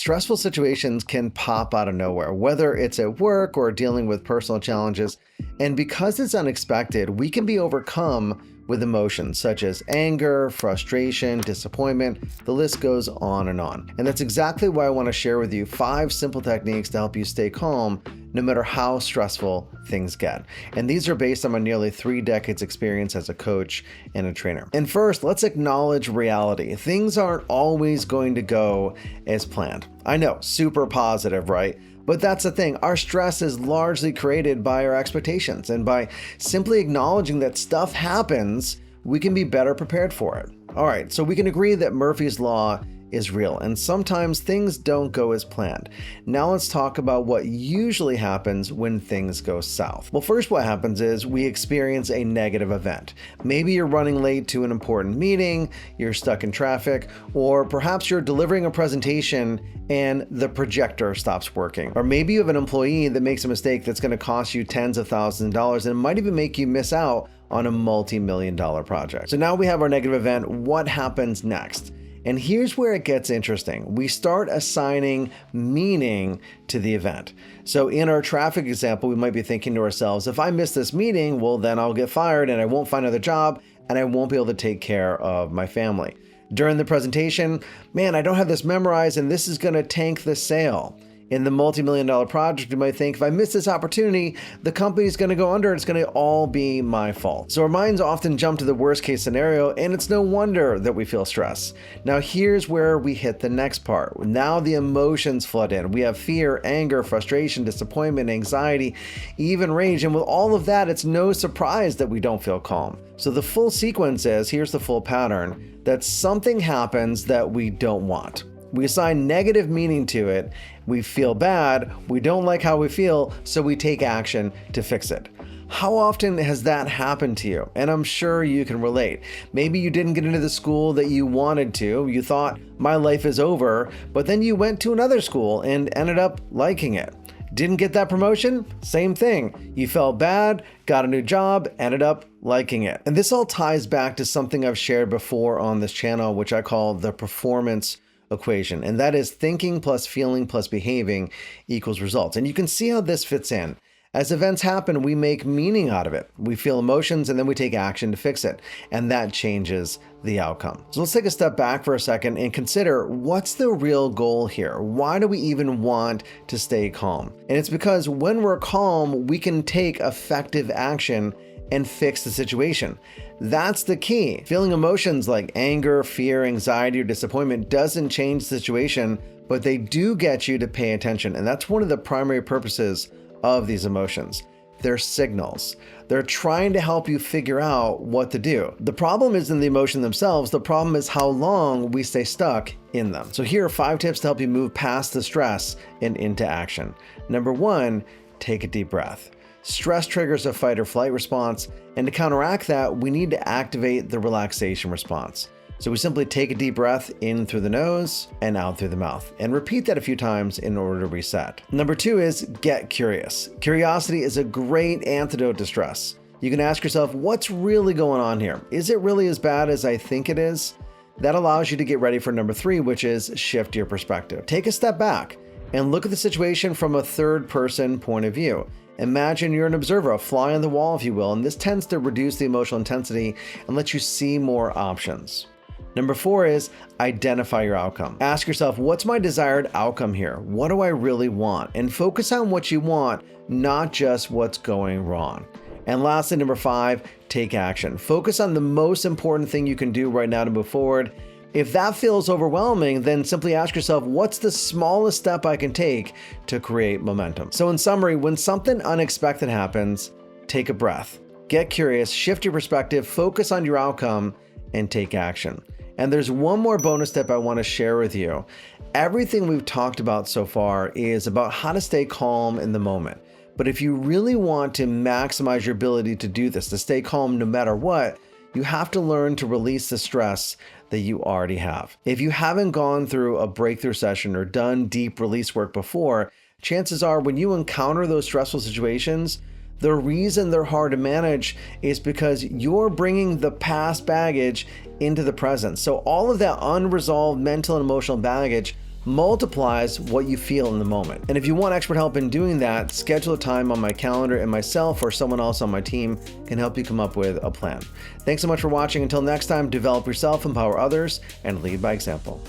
stressful situations can pop out of nowhere, whether it's at work or dealing with personal challenges. And because it's unexpected, we can be overcome with emotions such as anger, frustration, disappointment. The list goes on. And that's exactly why I want to share with you 5 simple techniques to help you stay calm no matter how stressful things get. And these are based on my nearly 3 decades experience as a coach and a trainer. And first, let's acknowledge reality. Things aren't always going to go as planned. I know, super positive, right? But that's the thing, our stress is largely created by our expectations, and by simply acknowledging that stuff happens, we can be better prepared for it. All right, so we can agree that Murphy's Law is real, and sometimes things don't go as planned. Now let's talk about what usually happens when things go south. Well, first what happens is we experience a negative event. Maybe you're running late to an important meeting, you're stuck in traffic, or perhaps you're delivering a presentation and the projector stops working. Or maybe you have an employee that makes a mistake that's going to cost you tens of thousands of dollars and might even make you miss out on a multi-million-dollar project. So now we have our negative event. What happens next? And here's where it gets interesting. We start assigning meaning to the event. So in our traffic example, we might be thinking to ourselves, if I miss this meeting, well, then I'll get fired and I won't find another job and I won't be able to take care of my family. During the presentation, man, I don't have this memorized and this is going to tank the sale. In the multi-million-dollar project, you might think, if I miss this opportunity, the company's going to go under. It's going to all be my fault. So our minds often jump to the worst case scenario, and it's no wonder that we feel stress. Now here's where we hit the next part. Now the emotions flood in. We have fear, anger, frustration, disappointment, anxiety, even rage. And with all of that, it's no surprise that we don't feel calm. So the full sequence is, here's the full pattern, that something happens that we don't want. We assign negative meaning to it, we feel bad, we don't like how we feel, so we take action to fix it. How often has that happened to you? And I'm sure you can relate. Maybe you didn't get into the school that you wanted to, you thought, my life is over, but then you went to another school and ended up liking it. Didn't get that promotion? Same thing. You felt bad, got a new job, ended up liking it. And this all ties back to something I've shared before on this channel, which I call the performance equation, and that is thinking plus feeling plus behaving equals results. And you can see how this fits in. As events happen, we make meaning out of it. We feel emotions and then we take action to fix it, and that changes the outcome. So let's take a step back for a second and consider, what's the real goal here? Why do we even want to stay calm? And it's because when we're calm, we can take effective action and fix the situation. That's the key. Feeling emotions like anger, fear, anxiety, or disappointment doesn't change the situation, but they do get you to pay attention. And that's one of the primary purposes of these emotions. They're signals. They're trying to help you figure out what to do. The problem isn't the emotion themselves. The problem is how long we stay stuck in them. So here are 5 tips to help you move past the stress and into action. Number 1, take a deep breath. Stress triggers a fight or flight response, and to counteract that, we need to activate the relaxation response. So we simply take a deep breath in through the nose and out through the mouth, and repeat that a few times in order to reset. Number 2 is get curious. Curiosity is a great antidote to stress. You can ask yourself, what's really going on here? Is it really as bad as I think it is? That allows you to get ready for number 3, which is shift your perspective. Take a step back and look at the situation from a third-person point of view. Imagine you're an observer, a fly on the wall, if you will, and this tends to reduce the emotional intensity and let you see more options. Number 4 is identify your outcome. Ask yourself, what's my desired outcome here? What do I really want? And focus on what you want, not just what's going wrong. And lastly, number 5, take action. Focus on the most important thing you can do right now to move forward. If that feels overwhelming, then simply ask yourself, what's the smallest step I can take to create momentum? So in summary, when something unexpected happens, take a breath, get curious, shift your perspective, focus on your outcome, and take action. And there's one more bonus tip I want to share with you. Everything we've talked about so far is about how to stay calm in the moment. But if you really want to maximize your ability to do this, to stay calm no matter what, you have to learn to release the stress that you already have. If you haven't gone through a breakthrough session or done deep release work before, chances are when you encounter those stressful situations, the reason they're hard to manage is because you're bringing the past baggage into the present. So all of that unresolved mental and emotional baggage multiplies what you feel in the moment. And if you want expert help in doing that, schedule a time on my calendar and myself or someone else on my team can help you come up with a plan. Thanks so much for watching. Until next time, develop yourself, empower others, and lead by example.